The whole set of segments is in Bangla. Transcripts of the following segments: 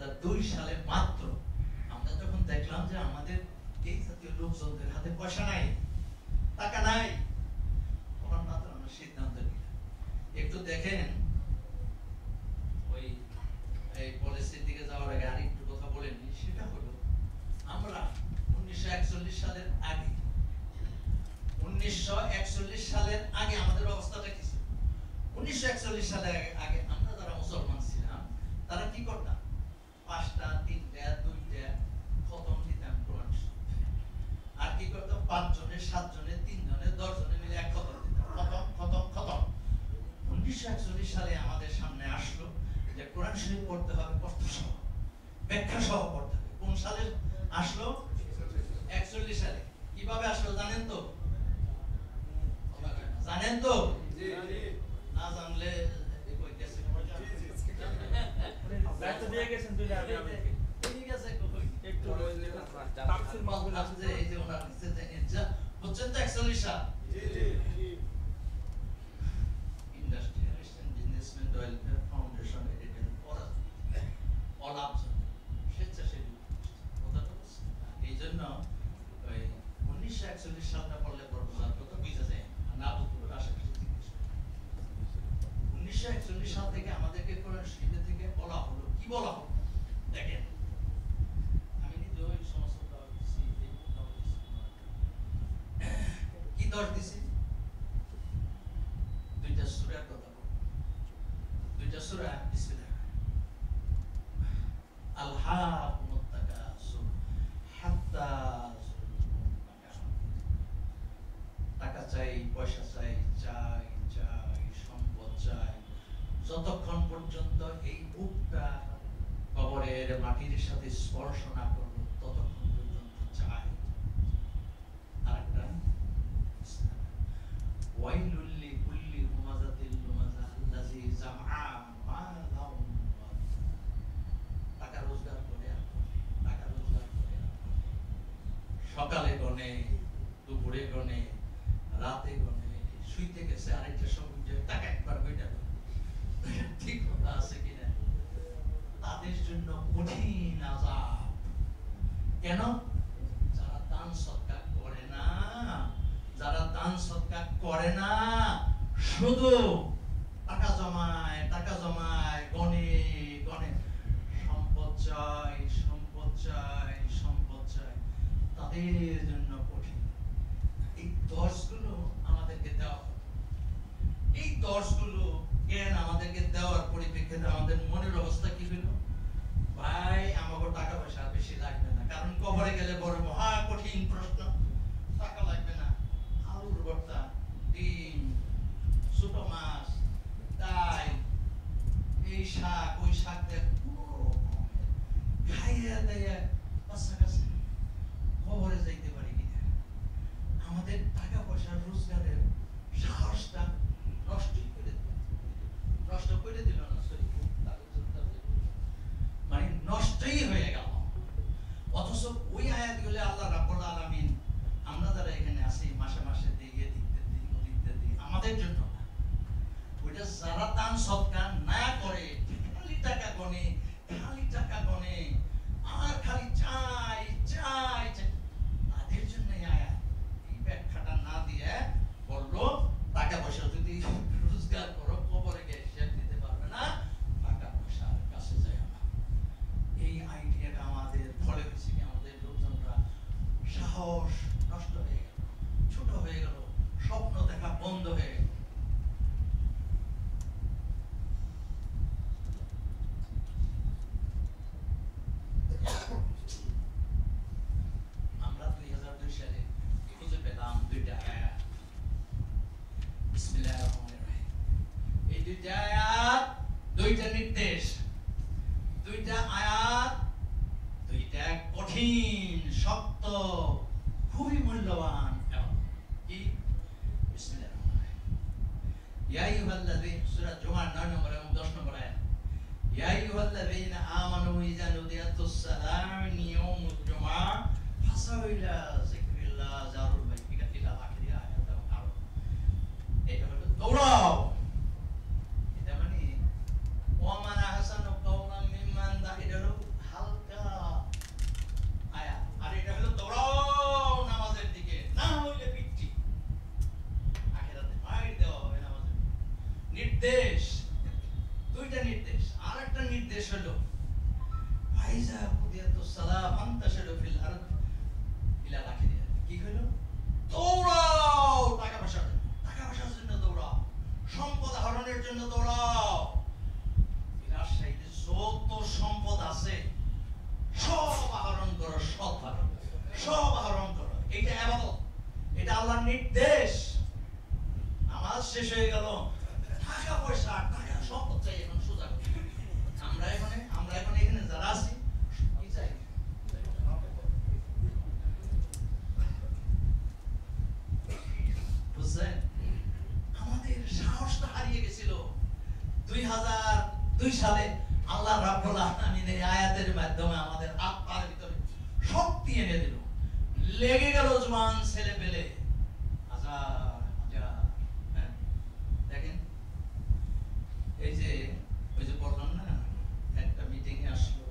2002 সালে মাত্র আমরা যখন দেখলাম যে আমাদের এই জাতীয় লোকজনদের হাতে পয়সা নাই, টাকা নাই, তখন মাত্র আমরা সিদ্ধান্ত নিলাম। একটু দেখেন ওই এই পলিসির দিকে যাওয়ার আগে আরেকটু কথা বলে নিই। সেটা হলো আমরা 1941 সালের আগে 1941 সালের আগে আমাদের অবস্থাটা কি ছিল? 1941 সালের আগে আমরা যারা মুসলমান ছিলাম তারা কি করতাম? 5টা 3টা 2টা খতম দিতাম কোরআন শরীফ। আর কি করতাম? 5 জনে 7 জনে 3 জনে 10 জনে মিলে এক খতম দিতাম, খতম খতম খতম। 1941 সালে আমাদের সামনে আসলো যে কোরআন শরীফ পড়তে হবে অর্থ সহ, ব্যাখ্যা সহ পড়তে হবে। কোন সালে আসলো? 41 সালে। কিভাবে আসলো জানেন তো? জানেন তো? জি জি। না জানলে কইতেছে দায়িত্ব দিয়ে গেছেন দুইটা আগে আমাকে। ঠিক আছে কই একটু তাফসীর মাহফিল আছে যে এই যে ওনার নিচে যে হচ্ছেন তো 41 সাল। জি জি। Industrialist and businessman welfare foundation editor পড়া অলাপ স্বেচ্ছাসেবী কথাটা বলছি। এই জন্য ওই 1941 সালটা পড়লে পড়বার কথা বুঝা যায় না। পুরো আশেপাশে জিজ্ঞেস 1941 সাল থেকে আমাদেরকে কোরআন শরীফ থেকে বলা হলো, কি বলা হলো দেখেন। আমি নিজে ওই সমস্ত দর দিছি, কি দর দিছি? দুইটা সূরার কথা বলবো। দুইটা সূরা বিসমিল্লাহ। আল-হাকুমুত তাকাসুর হাত্তা টাকা চাই, পয়সা চাই, চাই চাই, সম্পদ চাই, যতক্ষণ পর্যন্ত এই বুকটা কবরের মাটির সাথে স্পর্শ না করলো ততক্ষণ পর্যন্ত চাই। আরেকটা ওয়াইলুল লিকুল্লি হুমাযাতিল লুমাযা আল্লাযী জামআ মালাহু। টাকা রোজগার করে টাকা রোজগার করে সকালে গনে, দুপুরে গনে, রাতে গনে, শুইতে গেছে আরেকটা সময় টাকা একবার বইটা ঠিক কথা আছে কিনা? তাদের জন্য কঠিন আযাব। কেন? যারা দান সদকা করে না, যারা দান সদকা করে না, শুধু টাকা জমায় টাকা জমায়, গনে গনে, সম্পদ চাই সম্পদ চাই সম্পদ চাই, তাদের জন্য কঠিন। এই দর্শগুলো আমাদেরকে দেওয়া, এই দর্শগুলো জ্ঞান আমাদেরকে দেওয়ার পরিপ্রেক্ষিতে আমাদের মনের অবস্থা কি হলো? ভাই আমাকে টাকা পয়সা বেশি লাগবে না, কারণ কবরে গেলে বড় মহা কঠিন প্রশ্ন। টাকা লাগবে না, আলুর ভর্তা, ডিম, ছোট মাছ, ডাল, এই শাক ওই শাক দিয়ে খাইয়া দেয়া কাছাকাছি কবরে যাইতে পারি কিনা? আমাদের টাকা পয়সা রোজগারের সাহসটা নষ্টই করে দিল, নষ্ট করে দিল না, মানে নষ্টই হয়ে গেল। অথচ ওই আয়াতগুলো আল্লাহ রাব্বুল আলামিন আমরা যারা এখানে আছি মাসে মাসে দিয়ে দিতে দিই আমাদের জন্য না, ওইটা যারা দান সদকা না করে খালি টাকা গনে, খালি টাকা গনে আর খালি চাই চাই চাই, তাদের জন্য আয়াত। এই ব্যাখ্যাটা না দিয়ে বললো টাকা পয়সা যদি রোজগার করো কবরে গিয়ে হিসাব দিতে পারবে না, টাকা পয়সার কাছে যায় না। এই আইডিয়াটা আমাদের ফলে হয়েছে কি আমাদের লোকজনরা সাহস নষ্ট হয়ে গেল, ছোট হয়ে গেল, স্বপ্ন দেখা বন্ধ হয়ে গেল। আমরা 2002 সালে খুঁজে পেলাম দুইটা আয়াত। বিসমিল্লাহির রহমানির রহিম। এই দুইটা আয়াত, দুইটা নির্দেশ, দুইটা আয়াত, দুইটা কঠিন শক্ত, খুবই মূল্যবান। কি? বিসমিল্লাহির রহমানির রহিম। ইয়া আইয়ুহাল্লাযীনা, সূরা জুমার 9 নম্বর এবং 10 নম্বর আয়াত। ইয়া আইয়ুহাল্লাযীনা আমানু ইযা নুদিয়াতুস সালামি মিন ইয়াউমিল জুমআহ ফাসাউ ইলা যিকরিল্লাহ যারুল বাইতিকা ইলা আখিরি আয়াত। এটা হলো দৌড়াও। এটা মানে ওয়া মান আহসানু কাওলাম মিম্মান দা, এটা হলো ফাইজা কুদিয়াতুস সালাম আনতাশিরু ফিল আরদ ইলা আখিরিয়া। কি হলো? দৌড়াও টাকা পয়সার জন্য, টাকা পয়সার জন্য দৌড়াও, সম্পদ আহরণের জন্য দৌড়াও। রাজশাহীতে যত সম্পদ আছে সব আহরণ করো, সৎভাবে সব আহরণ করো। এটা ইবাদত, এটা আল্লাহর নির্দেশ। নামাজ শেষ হয়ে গেল, টাকা পয়সা টাকা সম্পদ চাই এখন সোজা করে। আমরা এখন এখানে যারা আছি কি চাই? বুঝছেন? আমাদের সাহসটা হারিয়ে গেছিল। 2002 সালে আল্লাহ রাব্বুল আলামিন এই আয়াতের মাধ্যমে আমাদের আত্মার ভিতরে শক্তি এনে দিল। লেগে গেল জওয়ান ছেলে পেলে দেখেন, এই যে ওই যে বললাম না, একটা মিটিং এ আসলো,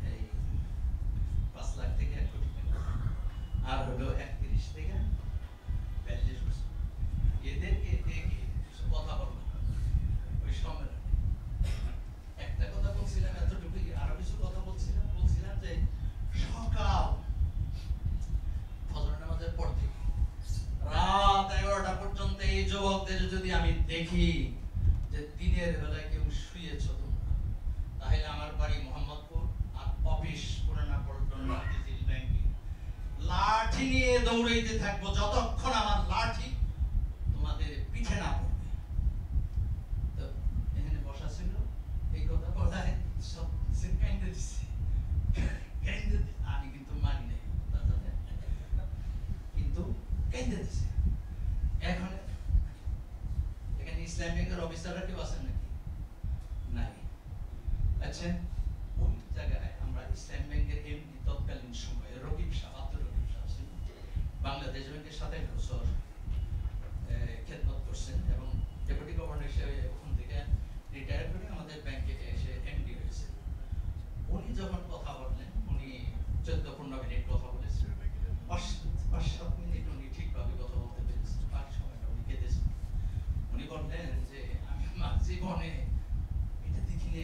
এই 5 লাখ থেকে 1 কোটি টাকা, আর হলো 31 থেকে 42 বছর। এদেরকে দেখে কিছু কথা বললাম ওই সম্মেলনে। একটা কথা বলছিলাম এতটুকুই, আরো কিছু কথা বলছিলাম যে সকাল ফজর নামাজের পর থেকে রাত 11টা পর্যন্ত এই যুবকদের যদি আমি দেখি যে দিনের বেলায় কেউ শুয়েছ তোমরা, তাহলে আমার বাড়ি মোহাম্মদপুর আর অফিস পুরানা পল্টন ডিজিটাল ব্যাংকে লাঠি নিয়ে দৌড়াইতে থাকবো যতক্ষণ আমার লাঠি তোমাদের পিঠে না পড়বে। তো এখানে বসা ছিল, এই কথা বলায় সব কাইন্ডে দিচ্ছে, আমি কিন্তু মানি নাই, কিন্তু কাইন্ডে দিচ্ছে। এখন এখানে ইসলাম ব্যাংকের অফিসাররা কেউ আছেন নাকি? নাই। আচ্ছা, ওই জায়গায় আমরা ইসলাম ব্যাংকের এমডি তৎকালীন সময়ে রকিব সাহেব, আব্দুর রকিব সাহেব ছিলেন। বাংলাদেশ ব্যাংকের 27 বছর খেদমত করছেন এবং ডেপুটি গভর্নর হিসেবে ওখান থেকে রিটায়ার করে আমাদের ব্যাংকে এসে এমডি হয়েছে। উনি যখন কথা বললেন, উনি 14-15 মিনিট কথা বলেছেন। 5-7 মিনিট উনি ঠিকভাবে কথা বলতে পেরেছেন, বাকি সময়টা উনি কেঁদেছেন। উনি বললেন যে আমি আমার জীবনে এটা দেখিনি,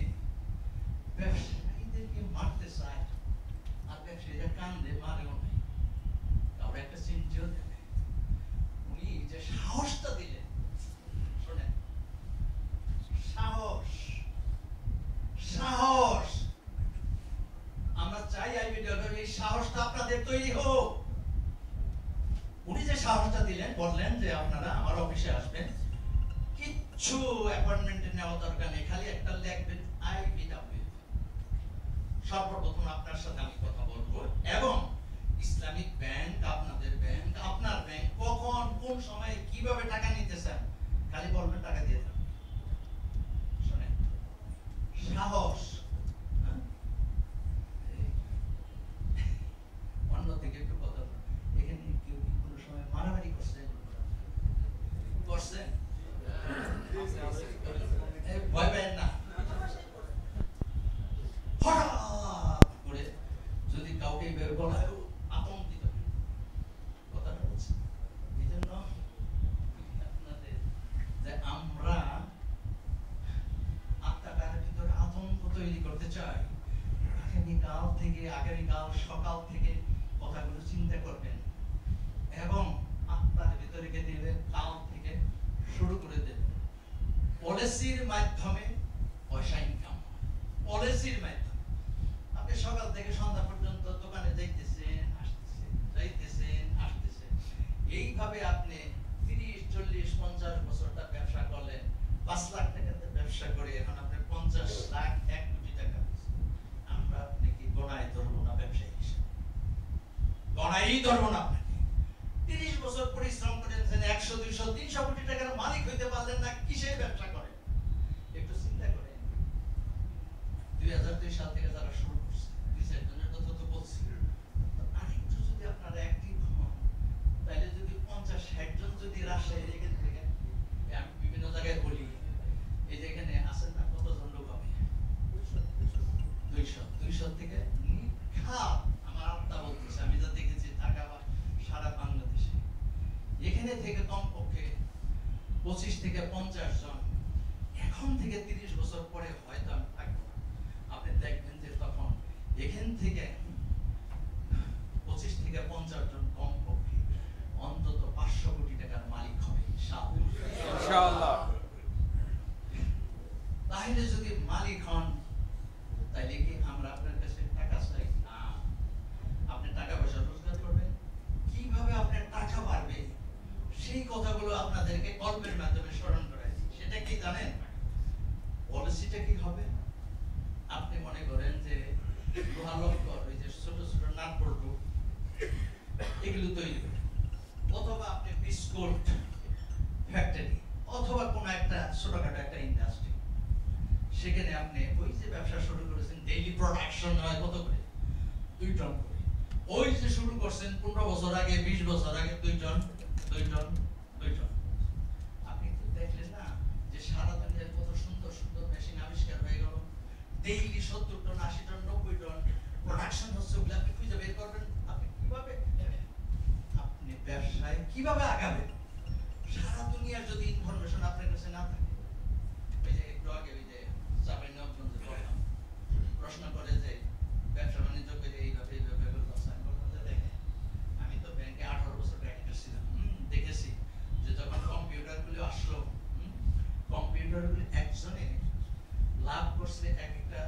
ব্যবসায়ীদেরকে মারতে চায় আর ব্যবসায়ীরা কান্দে, মারেও নাই, কারো একটা চিন্তাও দেয়। উনি যে সাহসটা দিলেন, শোনেন, সাহস সাহস আমরা চাই আইবিডিওর এই সাহসটা আপনাদের তৈরি হোক। উনি যে সাহসটা দিলেন, বললেন যে আপনারা আমার অফিসে আসবেন, কিচ্ছু অ্যাপয়েন্টমেন্ট নেওয়া দরকার নেই, খালি একটা লিখবেন আইবিডব্লিউ। সর্বপ্রথম আপনার সাথে আমি কথা বলবো এবং ইসলামিক ব্যাংক, আপনাদের ব্যাংক, আপনার ব্যাংক কখন কোন সময়ে কিভাবে টাকা নিতে চান, খালি বলবেন টাকা দিয়ে দেন। শুনেন, সাহস। অন্যদিকে একটু কথা বলুন, এখানে কেউ কি কোনো সময় মারামারি করছেন? ভয় পেন না। হঠাৎ করে যদি কাউকে বের বলা হয়, আতঙ্কিত কথাটা বলছি। এই জন্য আপনাদের যে আমরা আত্মাটার ভিতরে আতঙ্ক তৈরি করতে চাই, আগামীকাল সকাল থেকে কথাগুলো চিন্তা করবেন এবং আত্মার ভিতরে দেবেন, কাল থেকে শুরু করে দেবেন। পলিসির মাধ্যমে পয়সা ইনকাম, পলিসির মাধ্যমে। আপনি সকাল থেকে সন্ধ্যা পর্যন্ত দোকানে যাইতেছেন আসতেছেন, এইভাবে আপনি 30-40-50 বছরটা ব্যবসা করলেন, 5 লাখ টাকাতে ব্যবসা করে এখন আপনি 50 লাখ 1 কোটি টাকা। আমরা আপনাকে গণায় ধরবো না, ব্যবসায়ী হিসেবে গণাই ধরবো না। আপনাকে 30 বছর পরিশ্রম করেছেন, 100, 200, 300 কোটি টাকার মালিক হইতে পারলেন না, কিসের ব্যবসা করেন? একটু চিন্তা করেন। 2002 সাল থেকে যারা শুরু করছে, 2-4 জনের কথা তো বলছি, আরেকটু যদি আপনারা অ্যাক্টিভ হন, তাহলে যদি 50-60 জন যদি রাজশাহী রেখে থেকে, আমি বিভিন্ন জায়গায় বলি, এই যে এখানে আছেন না, কতজন লোক হবে? 200 থেকে নিখাত, আমার আত্মা বলতেছে, আমি যা দেখেছি ঢাকা বা সারা বাংলাদেশে, এখানে থেকে কমপক্ষে 25 থেকে 50 জন এখন থেকে 30 বছর পরে হয়তো আমি থাকবো না। আপনি দেখবেন যে তখন থেকে 25 থেকে 50 জন কমপক্ষে অন্তত 500 কোটি টাকার মালিক হবে ইনশাআল্লাহ। তাহলে যদি মালিক হন তাহলে কি আমরা আপনার কাছে টাকা চাই না, আপনি টাকা পয়সা রোজগার করবেন, কিভাবে আপনার টাকা বাড়বে সেই কথাগুলো আপনাদেরকে গল্পের মাধ্যমে স্মরণ করাই। সেটা কি জানেন? পলিসিটা কি হবে? আপনি মনে করেন যে লোহালক্কর ওই যে ছোট ছোট নাট বল্টু এগুলো তৈরি করে, অথবা আপনি বিস্কুট ফ্যাক্টরি অথবা কোন একটা ছোটখাটো একটা ইন্ডাস্ট্রি, সেখানে আপনি ওই যে ব্যবসা শুরু করেছেন, ডেইলি প্রোডাকশন হয় কত করে? 2 টন করে। ওই যে শুরু করছেন 15 বছর আগে, 20 বছর আগে 2 টন। আপনি তো দেখলেন না যে সারা দুনিয়ার কত সুন্দর সুন্দর মেশিন আবিষ্কার হয়ে গেল, daily 70 ton, 80 ton, 90 ton production হচ্ছে। ওগুলো আপনি খুঁজে বের করবেন, আপনি কিভাবে আপনি ব্যবসায় কিভাবে আগাবেন? সারা দুনিয়ার যদি ইনফরমেশন আপনার কাছে না থাকে। ওই যে একটু আগে ওই যে চাঁপাইনবাবগঞ্জে বললাম, প্রশ্ন করে যে ব্যবসা বাণিজ্য করে এইভাবে এইভাবে করতেছে। আমি বললাম যে দেখেন, আমি তো ব্যাংকে 18 বছর প্র্যাকটিস ছিলাম, দেখেছি যে যখন কম্পিউটারগুলো আসলো, কম্পিউটারগুলো একজনে লাভ করছে এক একটা